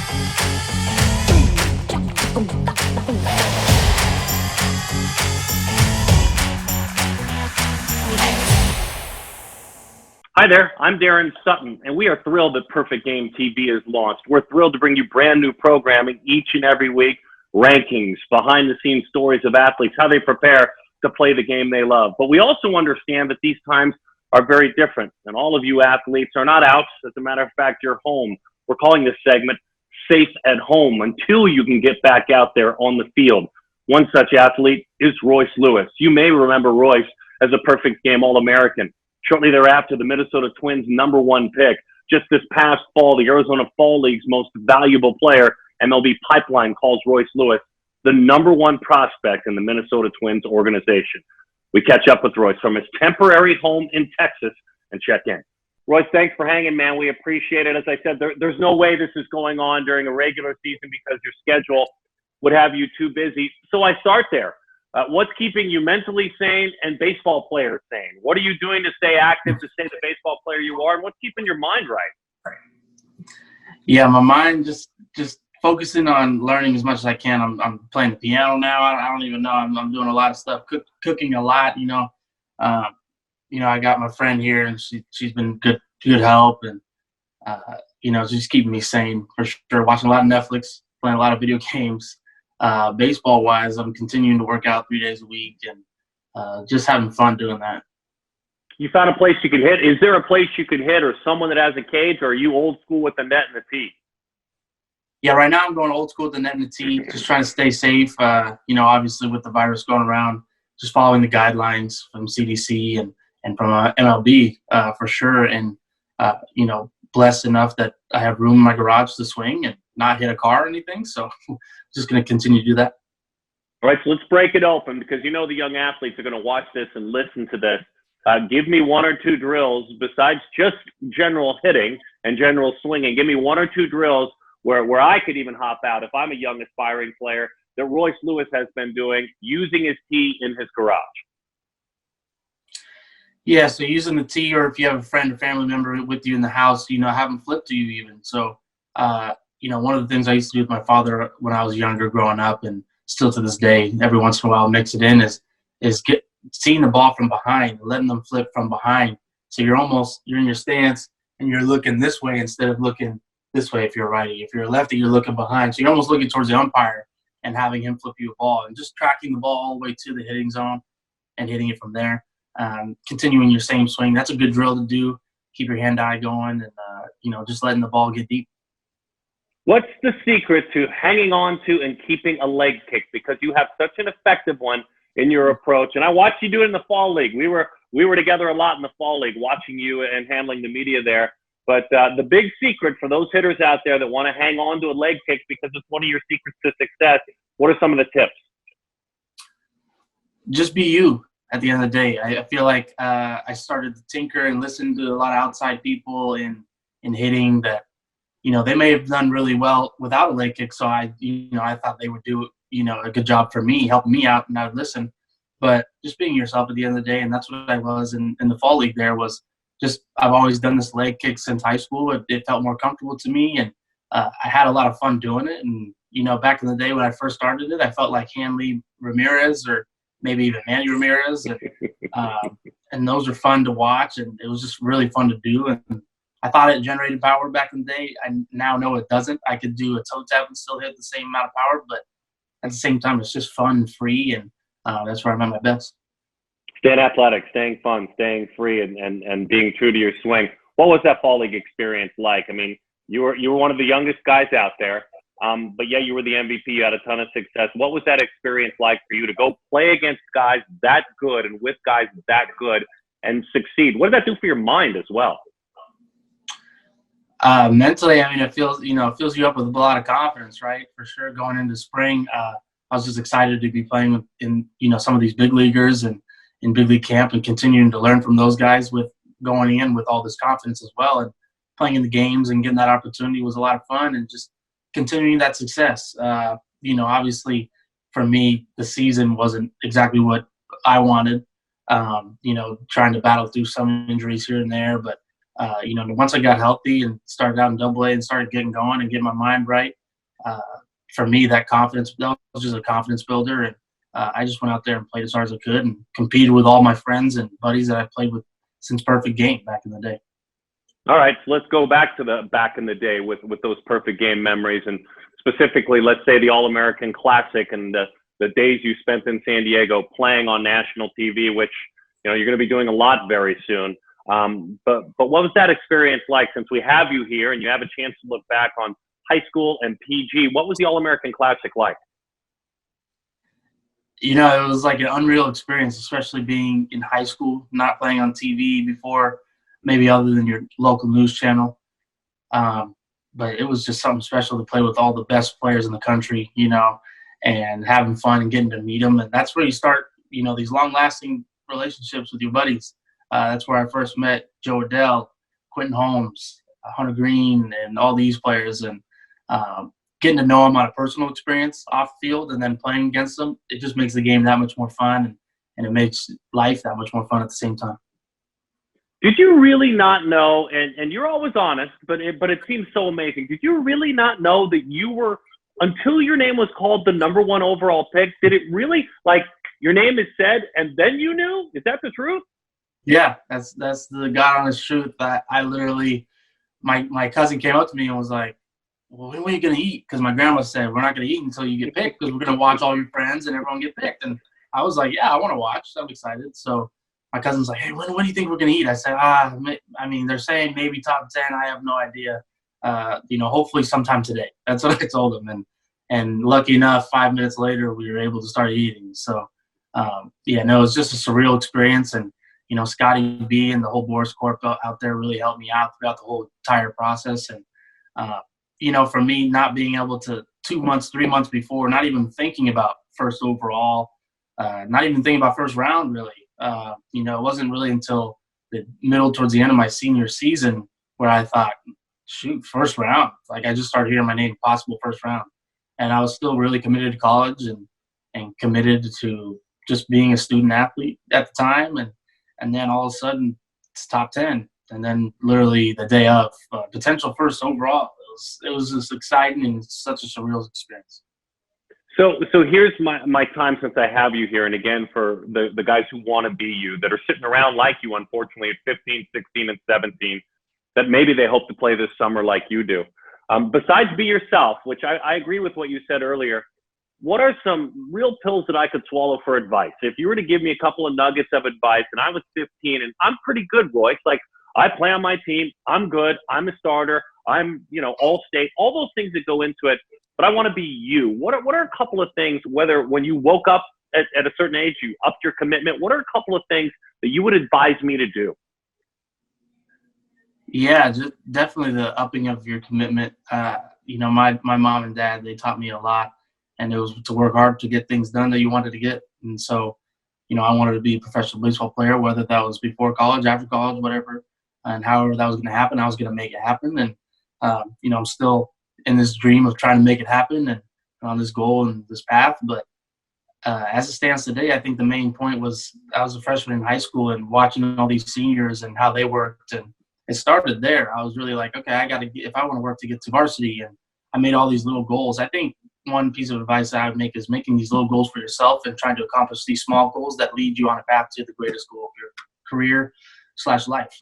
Hi there, I'm Daron Sutton, and we are thrilled that Perfect Game TV is launched. We're thrilled to bring you brand new programming each and every week, rankings, behind-the-scenes stories of athletes, how they prepare to play the game they love. But we also understand that these times are very different, and all of you athletes are not out. As a matter of fact, you're home. We're calling this segment Safe at Home until you can get back out there on the field. One such athlete is Royce Lewis. You may remember Royce as a Perfect Game All-American. Shortly thereafter, the Minnesota Twins' #1 pick. Just this past fall, the Arizona Fall League's most valuable player, MLB Pipeline, calls Royce Lewis the #1 prospect in the Minnesota Twins organization. We catch up with Royce from his temporary home in Texas and check in. Royce, thanks for hanging, man. We appreciate it. As I said, there's no way this is going on during a regular season because your schedule would have you too busy. So I start there. What's keeping you mentally sane and baseball players sane? What are you doing to stay active, to stay the baseball player you are? And what's keeping your mind right? Yeah, my mind just focusing on learning as much as I can. I'm playing the piano now. I don't even know. I'm doing a lot of stuff, cooking a lot. I got my friend here, and she's been good help, and just keeping me sane for sure. Watching a lot of Netflix, playing a lot of video games. Baseball wise, I'm continuing to work out 3 days a week and just having fun doing that. You found a place you can hit. Is there a place you could hit or someone that has a cage, or are you old school with the net and the tee? Yeah, right now I'm going old school with the net and the tee, just trying to stay safe. Obviously with the virus going around, just following the guidelines from CDC and from MLB for sure. And, blessed enough that I have room in my garage to swing and not hit a car or anything. So just going to continue to do that. All right, so let's break it open because the young athletes are going to watch this and listen to this. Give me 1 or 2 drills besides just general hitting and general swinging. Give me 1 or 2 drills where I could even hop out if I'm a young aspiring player that Royce Lewis has been doing using his tee in his garage. Yeah, so using the tee, or if you have a friend or family member with you in the house, have them flip to you even. So, one of the things I used to do with my father when I was younger growing up, and still to this day, every once in a while mix it in, is seeing the ball from behind, letting them flip from behind. So you're in your stance and you're looking this way instead of looking this way if you're a righty. If you're a lefty, you're looking behind. So you're almost looking towards the umpire and having him flip you a ball and just tracking the ball all the way to the hitting zone and hitting it from there. Continuing your same swing. That's a good drill to do. Keep your hand-eye going and, just letting the ball get deep. What's the secret to hanging on to and keeping a leg kick? Because you have such an effective one in your approach. And I watched you do it in the Fall League. We were together a lot in the Fall League watching you and handling the media there. But the big secret for those hitters out there that want to hang on to a leg kick because it's one of your secrets to success, what are some of the tips? Just be you. At the end of the day, I feel like I started to tinker and listen to a lot of outside people in hitting that, they may have done really well without a leg kick. So I thought they would do, a good job for me, helping me out, and I would listen. But just being yourself at the end of the day, and that's what I was in the Fall League there was just, I've always done this leg kick since high school. It felt more comfortable to me, and I had a lot of fun doing it. And, back in the day when I first started it, I felt like Hanley Ramirez or maybe even Manny Ramirez, and those are fun to watch, and it was just really fun to do. And I thought it generated power back in the day. I now know it doesn't. I could do a toe tap and still hit the same amount of power, but at the same time, it's just fun and free, and that's where I'm at my best. Staying athletic, staying fun, staying free, and being true to your swing. What was that Fall League experience like? I mean, you were one of the youngest guys out there. But yeah, you were the MVP. You had a ton of success. What was that experience like for you to go play against guys that good and with guys that good and succeed? What did that do for your mind as well? Mentally, I mean, it fills you up with a lot of confidence, right? For sure. Going into spring, I was just excited to be playing in some of these big leaguers and in big league camp and continuing to learn from those guys with going in with all this confidence as well. And playing in the games and getting that opportunity was a lot of fun, and just continuing that success. Obviously for me, the season wasn't exactly what I wanted, trying to battle through some injuries here and there, but Once I got healthy and started out in AA and started getting going and getting my mind right, uh, for me, that was just a confidence builder. And I just went out there and played as hard as I could and competed with all my friends and buddies that I played with since Perfect Game back in the day. All right, so let's go back to the back in the day with those perfect game memories, and specifically, let's say the All-American Classic and the days you spent in San Diego playing on national TV, which you're going to be doing a lot very soon. But what was that experience like? Since we have you here and you have a chance to look back on high school and PG, what was the All-American Classic like? It was like an unreal experience, especially being in high school, not playing on TV before, maybe other than your local news channel. But it was just something special to play with all the best players in the country, and having fun and getting to meet them. And that's where you start, these long-lasting relationships with your buddies. That's where I first met Joe Adele, Quentin Holmes, Hunter Green, and all these players. And getting to know them on a personal experience off field and then playing against them, it just makes the game that much more fun, and it makes life that much more fun at the same time. Did you really not know, and you're always honest, but it seems so amazing. Did you really not know that you were, until your name was called the #1 overall pick, did it really, like, your name is said and then you knew? Is that the truth? Yeah, that's the God honest truth. That I literally, my cousin came up to me and was like, well, when are you going to eat? Because my grandma said, we're not going to eat until you get picked because we're going to watch all your friends and everyone get picked. And I was like, yeah, I want to watch. I'm excited. So my cousin's like, hey, when do you think we're going to eat? I said, they're saying maybe top 10. I have no idea. Hopefully sometime today. That's what I told them. And lucky enough, 5 minutes later, we were able to start eating. So, it's just a surreal experience. And, Scotty B and the whole Boris Corp out there really helped me out throughout the whole entire process. And, for me, not being able to 2 months, 3 months before, not even thinking about first overall, not even thinking about first round, really. It wasn't really until the middle towards the end of my senior season where I thought, shoot, first round. Like, I just started hearing my name, possible first round. And I was still really committed to college and committed to just being a student athlete at the time. And then all of a sudden, it's top 10. And then literally the day of potential first overall. It was just exciting and such a surreal experience. So here's my time since I have you here. And again, for the guys who want to be you, that are sitting around like you, unfortunately, at 15, 16, and 17, that maybe they hope to play this summer like you do. Besides be yourself, which I agree with what you said earlier, what are some real pills that I could swallow for advice? If you were to give me a couple of nuggets of advice, and I was 15, and I'm pretty good, Royce, like, I play on my team, I'm good, I'm a starter, I'm, all-state, all those things that go into it, but I want to be you. What are a couple of things, whether when you woke up at a certain age, you upped your commitment, what are a couple of things that you would advise me to do? Yeah, just definitely the upping of your commitment. My mom and dad, they taught me a lot, and it was to work hard to get things done that you wanted to get. And so, I wanted to be a professional baseball player, whether that was before college, after college, whatever, and however that was going to happen, I was going to make it happen. And, I'm still in this dream of trying to make it happen and on this goal and this path. But as it stands today, I think the main point was I was a freshman in high school and watching all these seniors and how they worked. And it started there. I was really like, okay, I got to get, if I want to work to get to varsity. And I made all these little goals. I think one piece of advice that I would make is making these little goals for yourself and trying to accomplish these small goals that lead you on a path to the greatest goal of your career/life.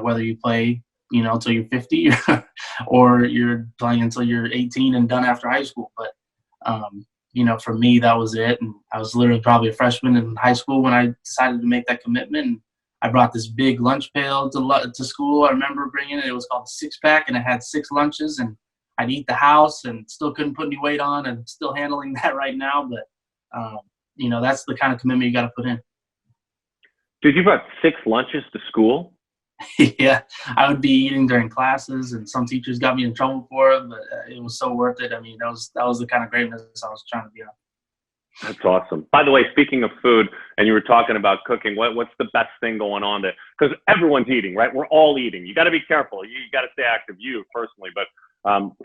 Whether you play, until you're 50 or you're playing until you're 18 and done after high school. But, for me, that was it. And I was literally probably a freshman in high school when I decided to make that commitment. And I brought this big lunch pail to school. I remember bringing it. It was called the 6-pack, and it had 6 lunches. And I'd eat the house and still couldn't put any weight on, and still handling that right now. But, that's the kind of commitment you got to put in. Dude, you brought 6 lunches to school? Yeah, I would be eating during classes, and some teachers got me in trouble for it, but it was so worth it. I mean, that was the kind of greatness I was trying to be on. That's awesome. By the way, speaking of food, and you were talking about cooking, what's the best thing going on there? Because everyone's eating, right? We're all eating. You got to be careful. You got to stay active, you personally, but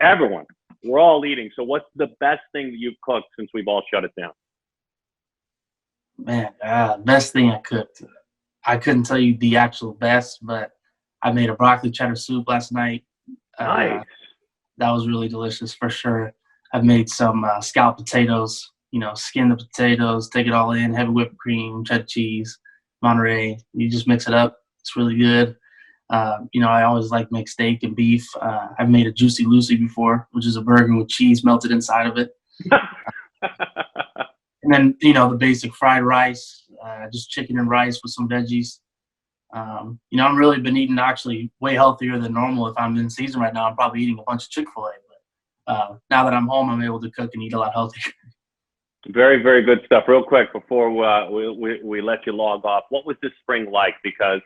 everyone, we're all eating. So what's the best thing that you've cooked since we've all shut it down? Man, best thing I cooked. I couldn't tell you the actual best, but I made a broccoli cheddar soup last night. Nice. That was really delicious for sure. I've made some scalloped potatoes. Skin the potatoes, take it all in, heavy whipped cream, cheddar cheese, Monterey. You just mix it up. It's really good. I always like make steak and beef. I've made a Juicy Lucy before, which is a burger with cheese melted inside of it. And then, the basic fried rice, just chicken and rice with some veggies. I'm really been eating actually way healthier than normal. If I'm in season right now, I'm probably eating a bunch of Chick-fil-A. But now that I'm home, I'm able to cook and eat a lot healthier. Very, very good stuff. Real quick before we let you log off, what was this spring like? Because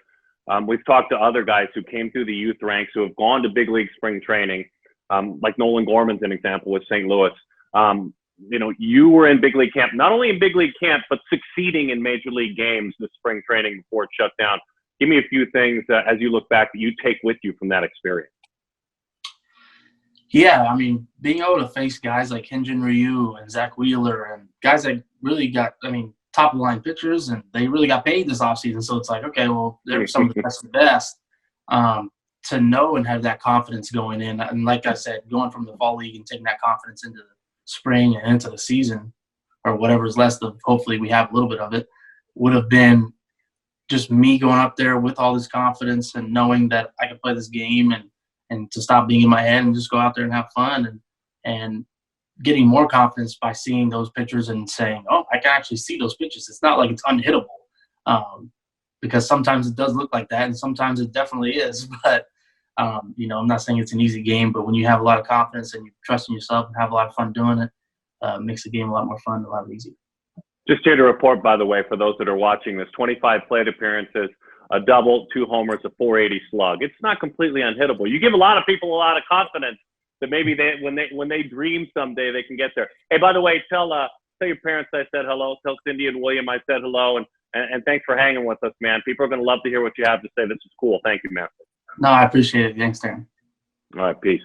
we've talked to other guys who came through the youth ranks who have gone to big league spring training, like Nolan Gorman's an example with St. Louis. You were in big league camp, not only in big league camp, but succeeding in major league games this spring training before it shut down. Give me a few things as you look back that you take with you from that experience. Yeah, I mean, being able to face guys like Hyun-Jin Ryu and Zach Wheeler and guys that really got, top-of-the-line pitchers, and they really got paid this offseason. So it's like, okay, well, they're some of the best of the best. To know and have that confidence going in. And like I said, going from the fall league and taking that confidence into the spring and into the season, or whatever's left of, hopefully we have a little bit of it, would have been just me going up there with all this confidence and knowing that I could play this game and to stop being in my head and just go out there and have fun and getting more confidence by seeing those pitchers and saying, oh, I can actually see those pitches. It's not like it's unhittable, because sometimes it does look like that and sometimes it definitely is. But, I'm not saying it's an easy game, but when you have a lot of confidence and you trust in yourself and have a lot of fun doing it, makes the game a lot more fun and a lot easier. Just here to report, by the way, for those that are watching this, 25 plate appearances, a double, 2 homers, a 480 slug. It's not completely unhittable. You give a lot of people a lot of confidence that maybe when they dream someday they can get there. Hey, by the way, tell your parents I said hello. Tell Cindy and William I said hello, and thanks for hanging with us, man. People are going to love to hear what you have to say. This is cool. Thank you, man. No, I appreciate it. Thanks, Daron. All right, peace.